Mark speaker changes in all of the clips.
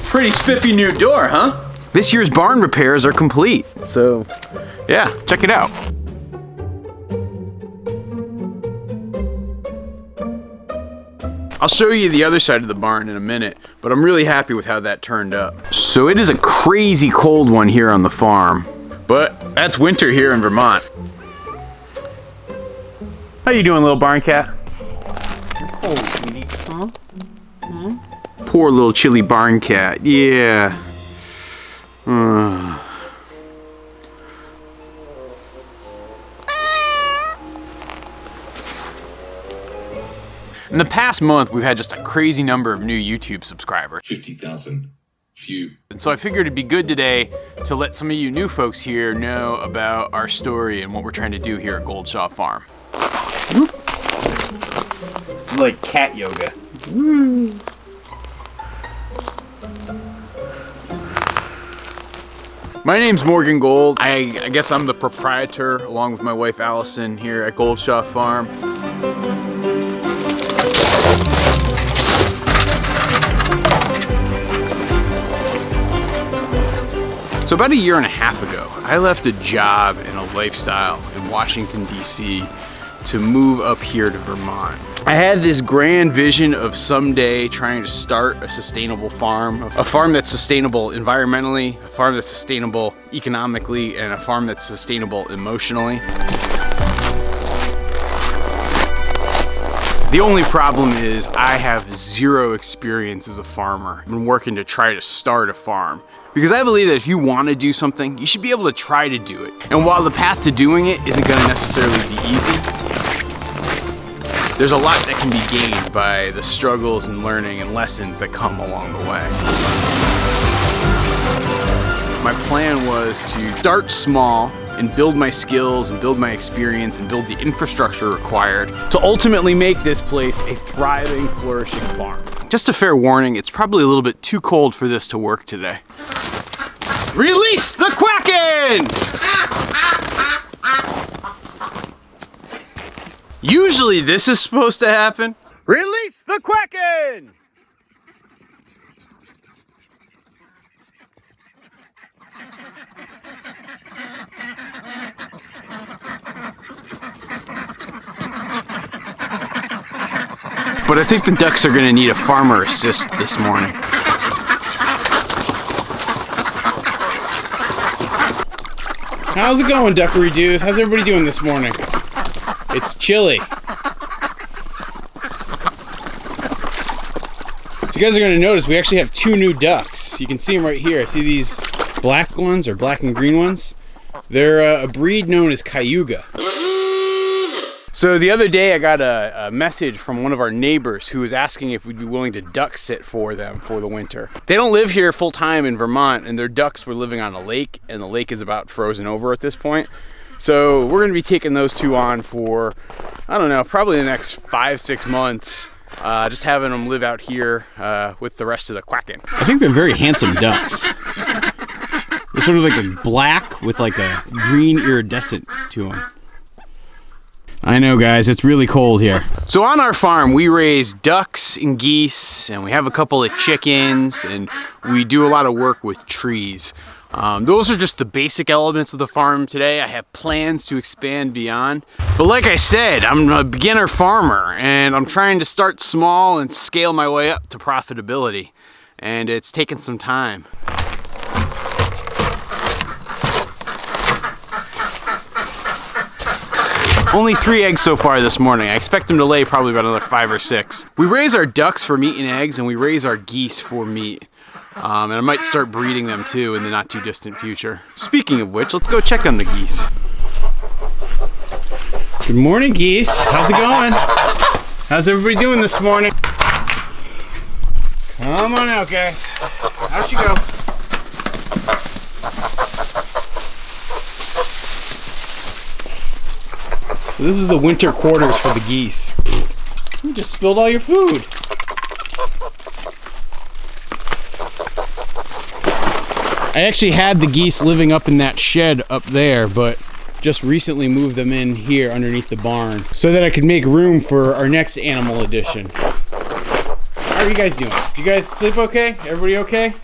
Speaker 1: Pretty spiffy new door, huh? This year's barn repairs are complete. So, yeah, check it out. I'll show you the other side of the barn in a minute, but I'm really happy with how that turned up. So it is a crazy cold one here on the farm, but that's winter here in Vermont. How you doing, little barn cat? You're cold, sweetie. Huh? Huh? Poor little chilly barn cat. Yeah. In the past month, we've had just a crazy number of new YouTube subscribers.
Speaker 2: 50,000 few.
Speaker 1: And so I figured it'd be good today to let some of you new folks here know about our story and what we're trying to do here at Goldshaw Farm. It's like cat yoga. My name's Morgan Gold. I guess I'm the proprietor, along with my wife Allison, here at Goldshaw Farm. So about a year and a half ago, I left a job and a lifestyle in Washington, D.C. to move up here to Vermont. I had this grand vision of someday trying to start a sustainable farm, a farm that's sustainable environmentally, a farm that's sustainable economically, and a farm that's sustainable emotionally. The only problem is I have zero experience as a farmer. I've been working to try to start a farm. Because I believe that if you want to do something, you should be able to try to do it. And while the path to doing it isn't going to necessarily be easy, there's a lot that can be gained by the struggles and learning and lessons that come along the way. My plan was to start small and build my skills and build my experience and build the infrastructure required to ultimately make this place a thriving, flourishing farm. Just a fair warning, it's probably a little bit too cold for this to work today. Release the Kraken! Usually this is supposed to happen. Release the Kraken! But I think the ducks are gonna need a farmer assist this morning. How's it going, duckery dudes? How's everybody doing this morning? It's chilly. So you guys are gonna notice we actually have two new ducks. You can see them right here. See these black ones, or black and green ones? They're a breed known as Cayuga. So the other day I got a message from one of our neighbors who was asking if we'd be willing to duck sit for them for the winter. They don't live here full time in Vermont, and their ducks were living on a lake, and the lake is about frozen over at this point. So we're gonna be taking those two on for, I don't know, probably the next 5-6 months. Just having them live out here with the rest of the Kraken. I think they're very handsome ducks. They're sort of like a black with like a green iridescent to them. I know, guys, it's really cold here. So on our farm, we raise ducks and geese, and we have a couple of chickens, and we do a lot of work with trees. Those are just the basic elements of the farm today. I have plans to expand beyond. But like I said, I'm a beginner farmer, and I'm trying to start small and scale my way up to profitability. And it's taken some time. Only 3 eggs so far this morning. I expect them to lay probably about another 5 or 6. We raise our ducks for meat and eggs, and we raise our geese for meat. And I might start breeding them too in the not too distant future. Speaking of which, let's go check on the geese. Good morning, geese. How's it going? How's everybody doing this morning? Come on out, guys. Out you go. So this is the winter quarters for the geese. You just spilled all your food. I actually had the geese living up in that shed up there, but just recently moved them in here underneath the barn so that I could make room for our next animal addition. How are you guys doing? You guys sleep okay? Everybody okay?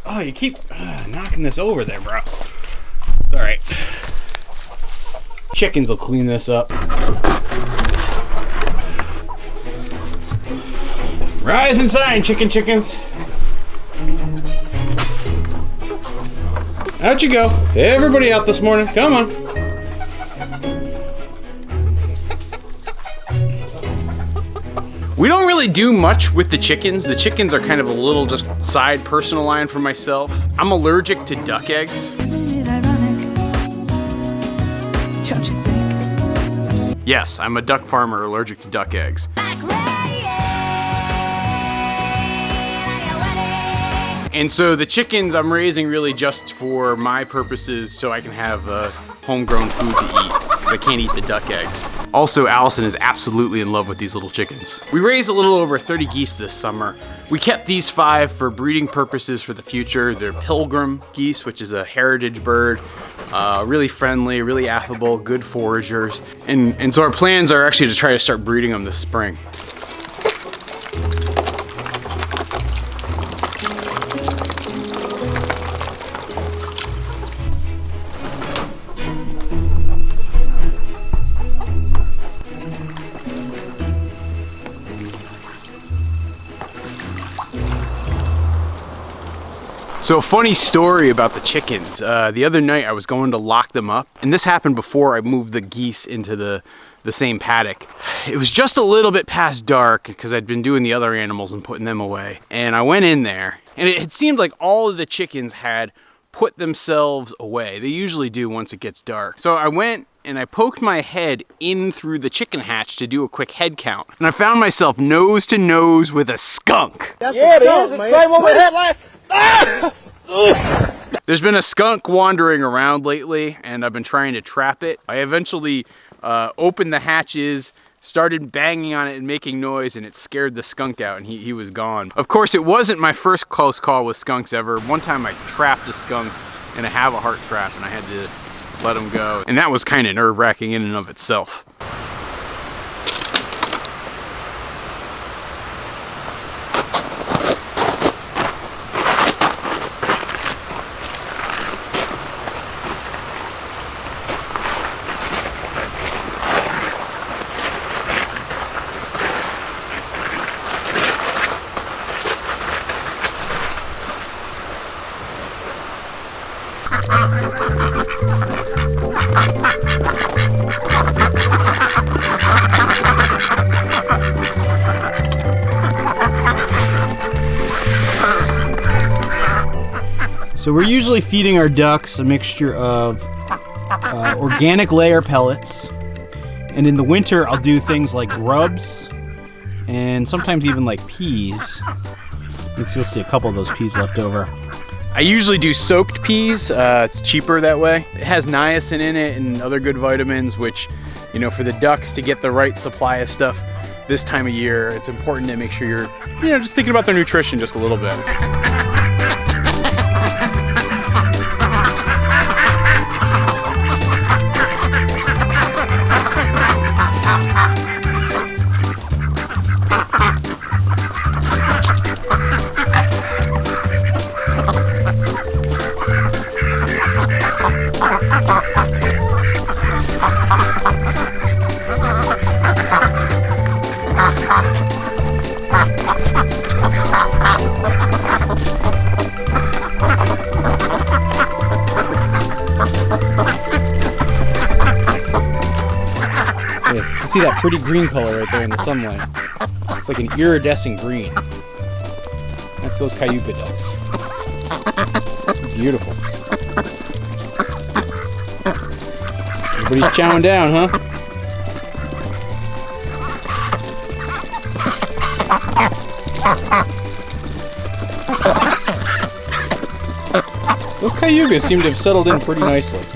Speaker 1: Oh, you keep knocking this over there, bro. It's all right. Chickens will clean this up. Rise and shine, chickens. Out you go. Everybody out this morning. Come on. We don't really do much with the chickens. The chickens are kind of a little just side personal line for myself. I'm allergic to duck eggs.
Speaker 3: Isn't it ironic? Don't you think?
Speaker 1: Yes, I'm a duck farmer allergic to duck eggs. And so the chickens I'm raising really just for my purposes so I can have homegrown food to eat. I can't eat the duck eggs. Also, Allison is absolutely in love with these little chickens. We raised a little over 30 geese this summer. We kept these 5 for breeding purposes for the future. They're pilgrim geese, which is a heritage bird. Really friendly, really affable, good foragers. And so our plans are actually to try to start breeding them this spring. So a funny story about the chickens. The other night I was going to lock them up, and this happened before I moved the geese into the same paddock. It was just a little bit past dark because I'd been doing the other animals and putting them away. And I went in there, and it seemed like all of the chickens had put themselves away. They usually do once it gets dark. So I went and I poked my head in through the chicken hatch to do a quick head count. And I found myself nose to nose with a skunk.
Speaker 4: That's yeah, it is. It's right what we had last.
Speaker 1: There's been a skunk wandering around lately, and I've been trying to trap it. I eventually opened the hatches, started banging on it and making noise, and it scared the skunk out, and he was gone. Of course, it wasn't my first close call with skunks ever. One time I trapped a skunk in a have-a-heart trap, and I had to let him go. And that was kind of nerve-wracking in and of itself. So we're usually feeding our ducks a mixture of organic layer pellets, and in the winter I'll do things like grubs and sometimes even like peas. You can still see a couple of those peas left over. I usually do soaked peas. It's cheaper that way. It has niacin in it and other good vitamins, which, you know, for the ducks to get the right supply of stuff this time of year, it's important to make sure you're, you know, just thinking about their nutrition just a little bit. See that pretty green color right there in the sunlight. It's like an iridescent green. That's those Cayuga ducks. Beautiful. Everybody's chowing down, huh? Those Cayugas seem to have settled in pretty nicely.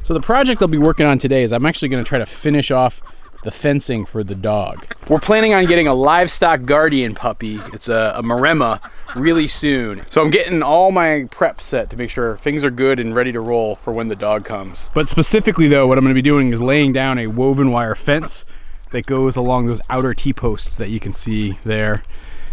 Speaker 1: So the project I'll be working on today is I'm actually going to try to finish off the fencing for the dog. We're planning on getting a livestock guardian puppy. It's a Maremma, really soon. So I'm getting all my prep set to make sure things are good and ready to roll for when the dog comes. But specifically though, what I'm gonna be doing is laying down a woven wire fence that goes along those outer T-posts that you can see there.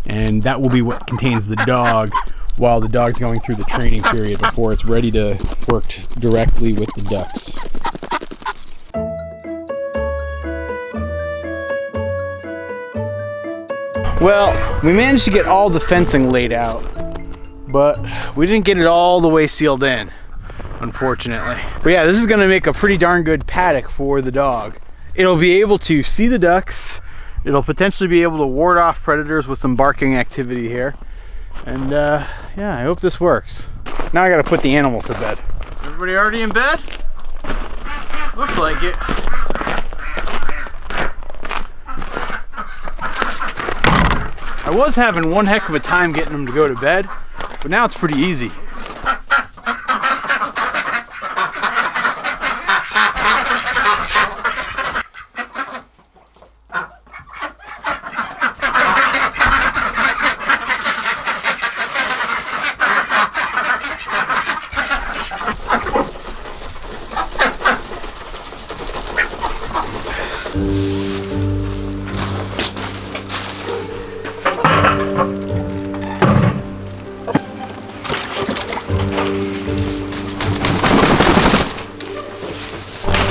Speaker 1: And that will be what contains the dog while the dog's going through the training period before it's ready to work directly with the ducks. Well, we managed to get all the fencing laid out, but we didn't get it all the way sealed in, unfortunately. But yeah, this is gonna make a pretty darn good paddock for the dog. It'll be able to see the ducks. It'll potentially be able to ward off predators with some barking activity here. And yeah, I hope this works. Now I gotta put the animals to bed. Everybody already in bed? Looks like it. I was having one heck of a time getting them to go to bed, but now it's pretty easy.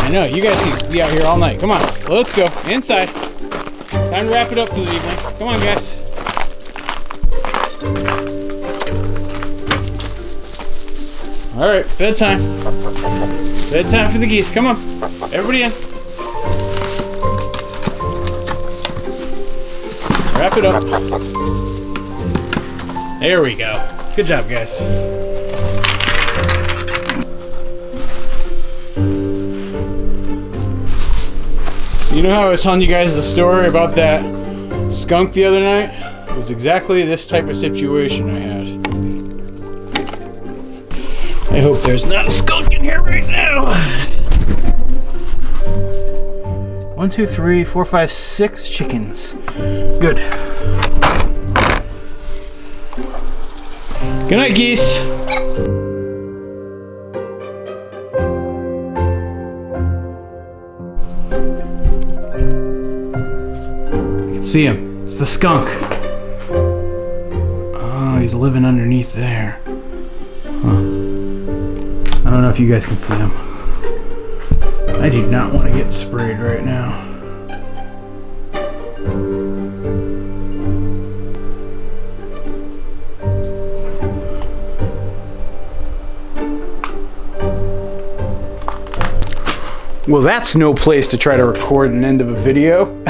Speaker 1: I know, you guys can be out here all night. Come on, well, let's go inside. Time to wrap it up for the evening. Come on, guys. All right, bedtime. Bedtime for the geese. Come on, everybody in. Wrap it up. There we go. Good job, guys. You know how I was telling you guys the story about that skunk the other night? It was exactly this type of situation I had. I hope there's not a skunk in here right now. 1, 2, 3, 4, 5, 6 chickens. Good. Good night, geese. See him. It's the skunk. Oh, he's living underneath there. Huh. I don't know if you guys can see him. I do not want to get sprayed right now. Well, that's no place to try to record an end of a video.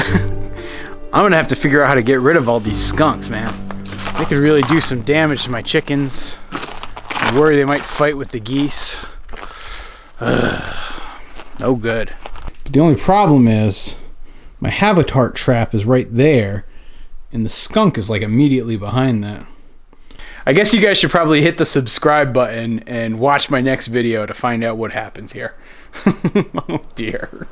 Speaker 1: I'm gonna have to figure out how to get rid of all these skunks, man. They could really do some damage to my chickens. I worry they might fight with the geese. No good. The only problem is my habitat trap is right there and the skunk is like immediately behind that. I guess you guys should probably hit the subscribe button and watch my next video to find out what happens here. Oh dear.